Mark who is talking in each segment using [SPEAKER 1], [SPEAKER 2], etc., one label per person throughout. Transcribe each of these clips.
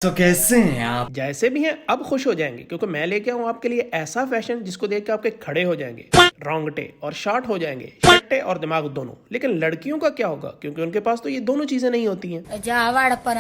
[SPEAKER 1] तो कैसे हैं आप?
[SPEAKER 2] जैसे भी हैं अब खुश हो जाएंगे क्योंकि मैं लेके आऊं आपके लिए ऐसा फैशन जिसको देख के आपके खड़े हो जाएंगे, रोंगटे और शार्ट हो जाएंगे, शट्टे और दिमाग दोनों। लेकिन लड़कियों का क्या होगा, क्योंकि उनके पास तो ये दोनों चीजें नहीं होती हैं।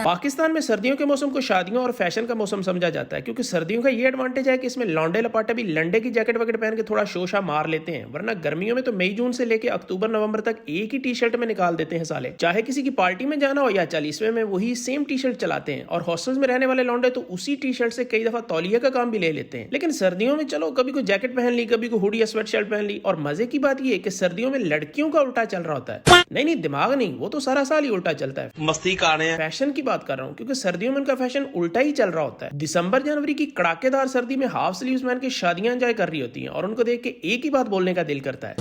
[SPEAKER 2] पाकिस्तान में सर्दियों के मौसम को शादियों और फैशन का मौसम समझा जाता है, क्योंकि सर्दियों का ये एडवांटेज है कि इसमें लौंडे लपाटे भी लंडे की जैकेट वगैरह पहन के थोड़ा शोशा मार लेते हैं, वरना गर्मियों में तो मई जून से लेके अक्टूबर नवंबर तक एक ही टी शर्ट में निकाल देते हैं साले। चाहे किसी की पार्टी में जाना हो या 40वें में वही सेम टी शर्ट चलाते हैं। और हॉस्टल्स में रहने वाले लौंडे तो उसी टी शर्ट से कई दफा तौलिया का काम भी ले लेते हैं। लेकिन सर्दियों में चलो कभी कोई जैकेट पहन ली, कभी कोई हुडी या स्वेट शर्ट पहन ली। और मजे की बात ये है कि सर्दियों में लड़कियों का उल्टा चल रहा होता है। नहीं दिमाग नहीं, वो तो सारा साल ही उल्टा चलता है।
[SPEAKER 1] मस्ती कर रहे हैं।
[SPEAKER 2] फैशन की बात कर रहा हूँ, क्योंकि सर्दियों में उनका फैशन उल्टा ही चल रहा होता है। दिसंबर जनवरी की कड़ाकेदार सर्दी में हाफ स्लीव्स पहन के शादियां एंजॉय कर रही होती हैं और उनको देख के एक ही बात बोलने का दिल करता है।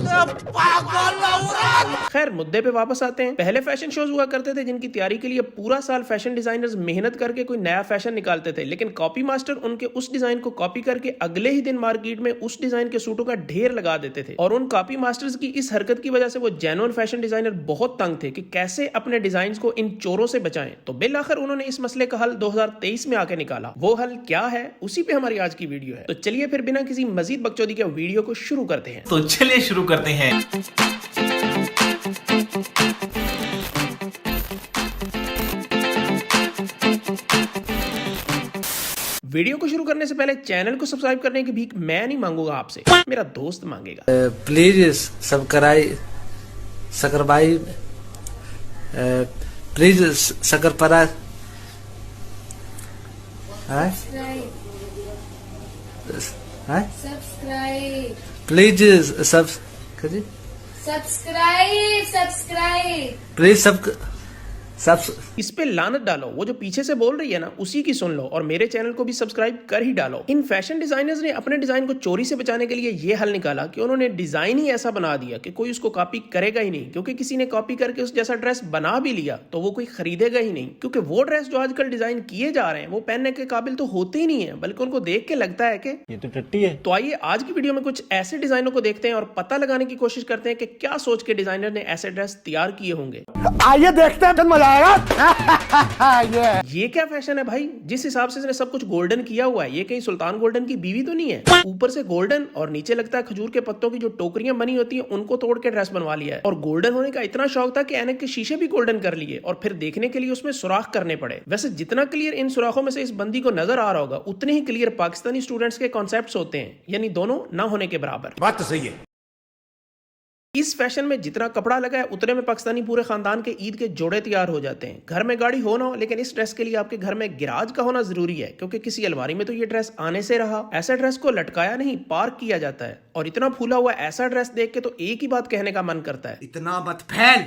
[SPEAKER 2] खैर मुद्दे पे वापस आते हैं। पहले फैशन शोज हुआ करते थे जिनकी तैयारी के लिए पूरा साल फैशन डिजाइनर्स मेहनत करके कोई नया फैशन निकालते थे, लेकिन कॉपी मास्टर उनके उस डिजाइन को कॉपी करके अगले ही दिन मार्केट में उस डिजाइन के सूटों का ढेर लगा देते थे। और उन कॉपी मास्टर्स की इस हरकत की वजह से वो जेन्युइन फैशन डिजाइनर बहुत तंग थे कि कैसे अपने डिजाइन को इन चोरों से बचाएं। तो बिल आखिर उन्होंने इस मसले का हल 2023 में आके निकाला। वो हल क्या है, उसी पे हमारी आज की वीडियो है। तो चलिए फिर बिना किसी मजीद बकचोदी के वीडियो को शुरू करते हैं।
[SPEAKER 1] तो चलिए शुरू करते हैं।
[SPEAKER 2] वीडियो को शुरू करने से पहले चैनल को सब्सक्राइब करने की भीख मैं नहीं मांगूंगा आपसे, मेरा दोस्त मांगेगा।
[SPEAKER 3] प्लीज सकरबाई प्लीज सकरपरा प्लीज
[SPEAKER 4] सब्सक्राइब
[SPEAKER 3] प्लीज सब
[SPEAKER 2] इस पे लानत डालो। वो जो पीछे से बोल रही है ना, उसी की सुन लो और मेरे चैनल को भी सब्सक्राइब कर ही डालो। इन फैशन डिजाइनर्स ने अपने डिजाइन को चोरी से बचाने के लिए ये हल निकाला कि उन्होंने डिजाइन ही ऐसा बना दिया कि कोई उसको कॉपी करेगा ही नहीं, क्योंकि किसी ने कॉपी करके उस जैसा ड्रेस बना भी लिया तो वो कोई खरीदेगा ही नहीं। क्योंकि वो ड्रेस जो आजकल डिजाइन किए जा रहे हैं वो पहनने के काबिल तो होते ही नहीं है, बल्कि उनको देख के लगता है कि
[SPEAKER 1] ये तो टट्टी है।
[SPEAKER 2] तो आइए आज की वीडियो में कुछ ऐसे डिजाइनों को देखते हैं और पता लगाने की कोशिश करते हैं कि क्या सोच के डिजाइनर ने ऐसे ड्रेस तैयार किए होंगे।
[SPEAKER 5] आइए देखते हैं, मजा आएगा।
[SPEAKER 2] ये क्या फैशन है भाई, जिस हिसाब से इसने सब कुछ गोल्डन किया हुआ है, ये कहीं सुल्तान गोल्डन की बीवी तो नहीं है। ऊपर से गोल्डन और नीचे लगता है खजूर के पत्तों की जो टोकरियां बनी होती हैं उनको तोड़ के ड्रेस बनवा लिया है। और गोल्डन होने का इतना शौक था कि ऐनक के शीशे भी गोल्डन कर लिए और फिर देखने के लिए उसमें सुराख करने पड़े। वैसे जितना क्लियर इन सुराखों में से इस बंदी को नजर आ रहा होगा, उतने ही क्लियर पाकिस्तानी स्टूडेंट्स के कॉन्सेप्ट्स होते हैं, यानी दोनों ना होने के बराबर।
[SPEAKER 5] बात तो सही है।
[SPEAKER 2] इस फैशन में जितना कपड़ा लगा है उतने में पाकिस्तानी पूरे खानदान के ईद के जोड़े तैयार हो जाते हैं। घर में गाड़ी हो ना हो, लेकिन इस ड्रेस के लिए आपके घर में गिराज का होना जरूरी है, क्योंकि किसी अलमारी में तो ये ड्रेस आने से रहा। ऐसा ड्रेस को लटकाया नहीं, पार्क किया जाता है। और इतना फूला हुआ ऐसा ड्रेस देख के तो एक ही बात कहने का मन करता है,
[SPEAKER 5] इतना मत फैल,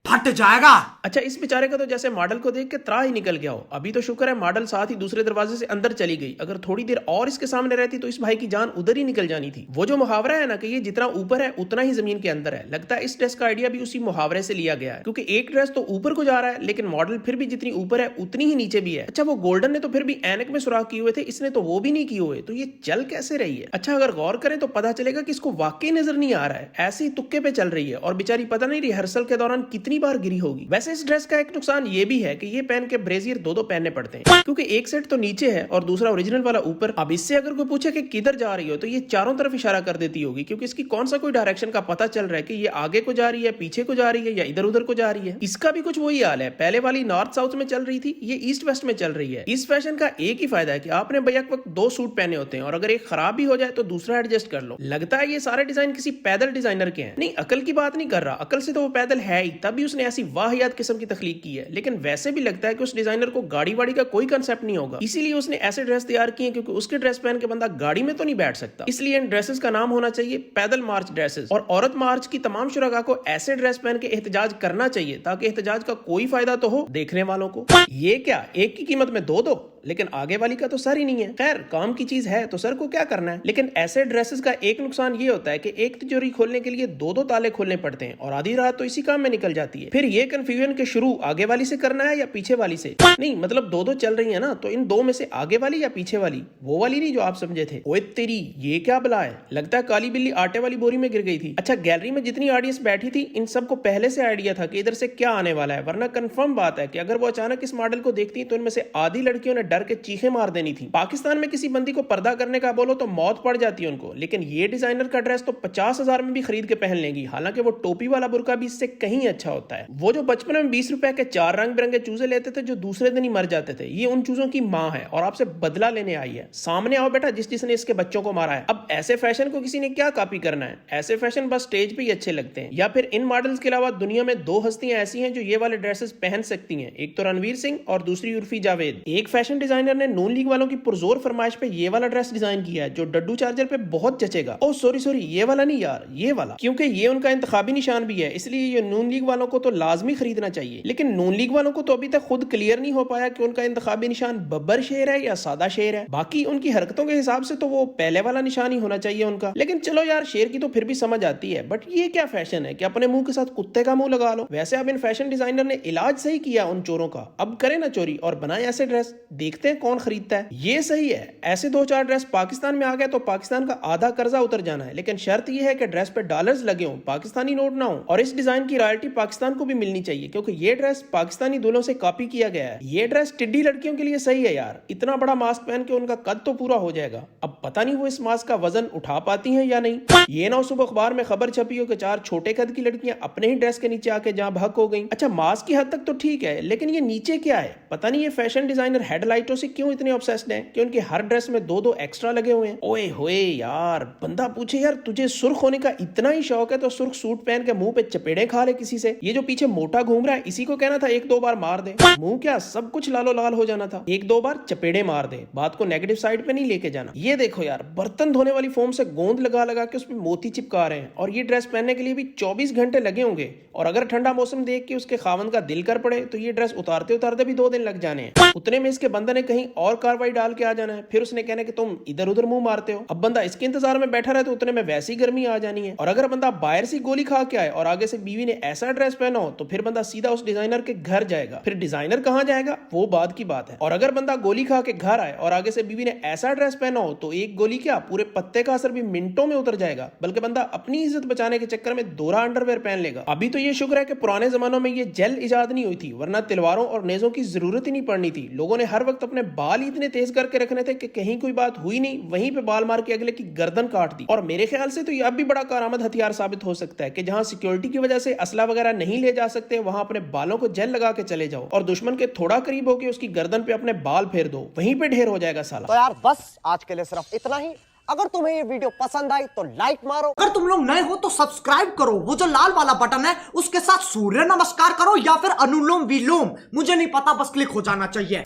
[SPEAKER 5] फट जाएगा।
[SPEAKER 2] अच्छा, इस बेचारे का तो जैसे मॉडल को देख के त्रा ही निकल गया हो। अभी तो शुक्र है मॉडल साथ ही दूसरे दरवाजे से अंदर चली गई, अगर थोड़ी देर और इसके सामने रहती तो इस भाई की जान उधर ही निकल जानी थी। वो जो मुहावरा है ना कि ये जितना ऊपर है उतना ही जमीन के अंदर है, लगता है इस ड्रेस का आइडिया भी उसी मुहावरे से लिया गया है। क्योंकि एक ड्रेस तो ऊपर को जा रहा है, लेकिन मॉडल फिर भी जितनी ऊपर है उतनी ही नीचे भी है। अच्छा, वो गोल्डन ने तो फिर भी ऐनक में सुराख किए हुए थे, इसने तो वो भी नहीं किए हुए, तो ये चल कैसे रही है। अच्छा, अगर गौर करें तो पता चलेगा कि इसको वाकई नजर नहीं आ रहा है, ऐसे ही तुक्के पे चल रही है। और बेचारी पता नहीं रिहर्सल के दौरान कितनी बार गिरी होगी। वैसे इस ड्रेस का एक नुकसान ये भी है कि ये पहन के ब्रेजियर दो पहनने पड़ते हैं, क्योंकि एक सेट तो नीचे है और दूसरा ओरिजिनल वाला ऊपर। अब इससे अगर कोई पूछे कि किधर जा रही हो, तो ये चारों तरफ इशारा कर देती होगी, क्योंकि इसकी कौन सा कोई डायरेक्शन का पता चल रहा है कि ये आगे को जा रही है, पीछे को जा रही है या इधर उधर को जा रही है। इसका भी कुछ वही हाल है, पहले वाली नॉर्थ साउथ में चल रही थी, ये ईस्ट वेस्ट में चल रही है। इस फैशन का एक ही फायदा है कि आपने बैक वक्त दो सूट पहने होते हैं और अगर एक खराब भी हो जाए तो दूसरा एडजस्ट कर लो। लगता है ये सारे डिजाइन किसी पैदल डिजाइनर के हैं। नहीं, अकल की बात नहीं कर रहा, अकल से तो वो पैदल है ही, तभी उसने ऐसी वाहियात किस्म की तख्लीक की है। लेकिन वैसे भी लगता है कि उस डिजाइनर को गाड़ी वाड़ी का कोई कंसेप्ट नहीं होगा, इसीलिए उसने ऐसे ड्रेस तैयार किए, क्योंकि उसके ड्रेस पहन के बंदा गाड़ी में तो नहीं बैठ सकता। इसलिए इन ड्रेसेस का नाम होना चाहिए पैदल मार्च ड्रेसेस। और औरत मार्च की तमाम शुरागा को ऐसे ड्रेस पहन के एहतजाज करना चाहिए, ताकि एहतजाज का कोई फायदा तो हो देखने वालों को। ये क्या, एक की कीमत में दो, लेकिन आगे वाली का तो सर ही नहीं है। खैर, काम की चीज है तो सर को क्या करना है। लेकिन ऐसे ड्रेसेस का एक नुकसान ये होता है कि एक तिजोरी खोलने के लिए दो ताले खोलने पड़ते हैं और आधी रात तो इसी काम में निकल जाती है। फिर ये कंफ्यूजन के शुरू आगे वाली से करना है या पीछे वाली से। नहीं मतलब दो चल रही है ना, तो इन दो में से आगे वाली या पीछे वाली, वो वाली नहीं जो आप समझे थे। ओए तेरी, ये क्या बला है, लगता है काली बिल्ली आटे वाली बोरी में गिर गई थी। अच्छा, गैलरी में जितनी ऑडियंस बैठी थी इन सबको पहले से आइडिया था कि इधर से क्या आने वाला है, वरना कंफर्म बात है कि अगर वो अचानक इस मॉडल को देखती तो इनमें से आधी लड़कियों ने डर के चीखें मार देनी थी। पाकिस्तान में किसी बंदी को पर्दा करने का बोलो तो मौत पड़ जाती है उनको, लेकिन ये डिजाइनर का ड्रेस तो 50,000 में भी खरीद के पहन लेंगी। हालांकि वो टोपी वाला बुर्का भी इससे कहीं अच्छा होता है। वो जो बचपन में 20 रुपए के 4 रंग बिरंगे चूजे लेते थे जो दूसरे दिन ही मर जाते थे, ये उन चूजों की माँ है और आपसे बदला लेने आई है। सामने आओ बेटा जिसने इसके बच्चों को मारा है। अब ऐसे फैशन को किसी ने क्या कॉपी करना है? ऐसे फैशन बस स्टेज पे ही अच्छे लगते हैं। या फिर इन मॉडल्स के अलावा दुनिया में 2 हस्तियां ऐसी हैं जो ये वाले ड्रेसेस पहन सकती हैं, एक तो रणवीर सिंह और दूसरी उर्फी जावेद। एक फैशन डिजाइनर ने नून लीग वालों की पुरजोर फरमाइश पे ये वाला ड्रेस डिजाइन किया है जो डड्डू चार्जर पे बहुत जचेगा। ओ सॉरी ये वाला नहीं यार, ये वाला, क्योंकि ये उनका इंतखाबी निशान भी है, इसलिए ये नून लीग वालों को तो लाजमी खरीदना चाहिए। लेकिन नून लीग वालों को तो अभी तक खुद क्लियर नहीं हो पाया कि उनका इंतखाबी निशान बब्बर शेर है या सादा शेर है। बाकी उनकी हरकतों के हिसाब से तो वो पहले वाला निशान ही होना चाहिए उनका। लेकिन चलो यार, शेर की तो फिर भी समझ आती है, बट ये क्या फैशन है कि अपने मुंह के साथ कुत्ते का मुंह लगा लो। वैसे अब इन फैशन डिजाइनर ने इलाज सही किया उन चोरों का, अब करे ना चोरी और बनाए ऐसे ड्रेस, देखते हैं कौन खरीदता है। ये सही है, ऐसे 2-4 ड्रेस पाकिस्तान में आ गए तो पाकिस्तान का आधा कर्जा उतर जाना है, लेकिन शर्त यह है कि ड्रेस पे डॉलर्स लगे हों, पाकिस्तानी नोट ना हो, और इस डिजाइन की रॉयल्टी पाकिस्तान को भी मिलनी चाहिए क्योंकि ये ड्रेस पाकिस्तानी दूल्हों से कॉपी किया गया है। ये ड्रेस टिड्डी लड़कियों के लिए सही है यार, इतना बड़ा मास्क पहन के उनका कद तो पूरा हो जाएगा। अब पता नहीं वो इस मास्क का वजन उठा पाती हैं या नहीं। ये ना सुबह अखबार में खबर छपी हो कि 4 छोटे कद की लड़कियां अपने ही ड्रेस के नीचे आके जहां भक हो गई। अच्छा, मास्क की हद तक तो ठीक है, लेकिन ये नीचे क्या है? पता नहीं ये फैशन डिजाइनर हेडलाइटों से क्यों इतने ऑब्सेस्ड हैं कि उनके हर ड्रेस में 2-2 एक्स्ट्रा लगे हुए हैं। ओए होए यार, बंदा पूछे यार तुझे सुर्ख होने का इतना ही शौक है तो सुर्ख सूट पहन के मुंह पे चपेड़े खा ले किसी से। ये जो पीछे मोटा घूम रहा है इसी को कहना था 1-2 बार मार दे। मुंह क्या सब कुछ लालो लाल हो जाना था, 1-2 बार चपेड़े मार दे। बात को नेगेटिव साइड पे नहीं लेके जाना। ये देखो यार, बर्तन धोने वाली फोम से गोंद लगा लगा के उसमें मोती चिपका रहे हैं, और ये ड्रेस पहनने के लिए भी 24 घंटे लगे होंगे। और अगर ठंडा मौसम देख के उसके खावन का दिल कर पड़े तो ये ड्रेस उतारते उतारते भी 2 दिन लग जाने हैं। उतने में इसके बंदे ने कहीं और कार्रवाई डाल के आ जाना है, फिर उसने कहना कि तुम इधर उधर मुंह मारते हो। अब बंदा इसके इंतजार में बैठा रहे तो उतने में वैसी ही गर्मी आ जानी है। और अगर बंदा बाहर से गोली खा के आए और आगे से बीवी ने ऐसा ड्रेस पहना हो तो फिर बंदा सीधा उस डिजाइनर के घर जाएगा। फिर डिजाइनर कहाँ जाएगा वो बात की बात है। और अगर बंदा गोली खा के घर आए और आगे से बीवी ने ऐसा ड्रेस पहना हो तो एक गोली क्या पूरे पत्ते का असर भी मिनटों में उतर जाएगा, बल्कि बंदा अपनी इज्जत बचाने के चक्कर में दोहरा अंडरवेयर पहन लेगा। अभी तो ये शुक्र है कि पुराने जमानों में ये जेल इजाद नहीं हुई थी, वरना तलवारों और नेजों की जरूरत ही नहीं पड़नी थी। लोगों ने हर वक्त अपने बाल ही इतने तेज करके रखने थे कि कहीं कोई बात हुई नहीं वहीं पे बाल मार के अगले की गर्दन काट दी। और मेरे ख्याल से तो ये अब भी बड़ा कारआमद हथियार साबित हो सकता है कि जहां सिक्योरिटी की वजह से असला वगैरह नहीं ले जा सकते वहां अपने बालों को जेल लगा के चले जाओ और दुश्मन के थोड़ा करीब होकर उसकी गर्दन पे अपने बाल फेर दो, वहीं पे ढेर हो जाएगा साला।
[SPEAKER 5] तो यार बस आज के लिए सिर्फ इतना ही। अगर तुम्हें ये वीडियो पसंद आई तो लाइक मारो, अगर तुम लोग नए हो तो सब्सक्राइब करो, वो जो लाल वाला बटन है उसके साथ सूर्य नमस्कार करो या फिर अनुलोम विलोम, मुझे नहीं पता, बस क्लिक हो जाना चाहिए।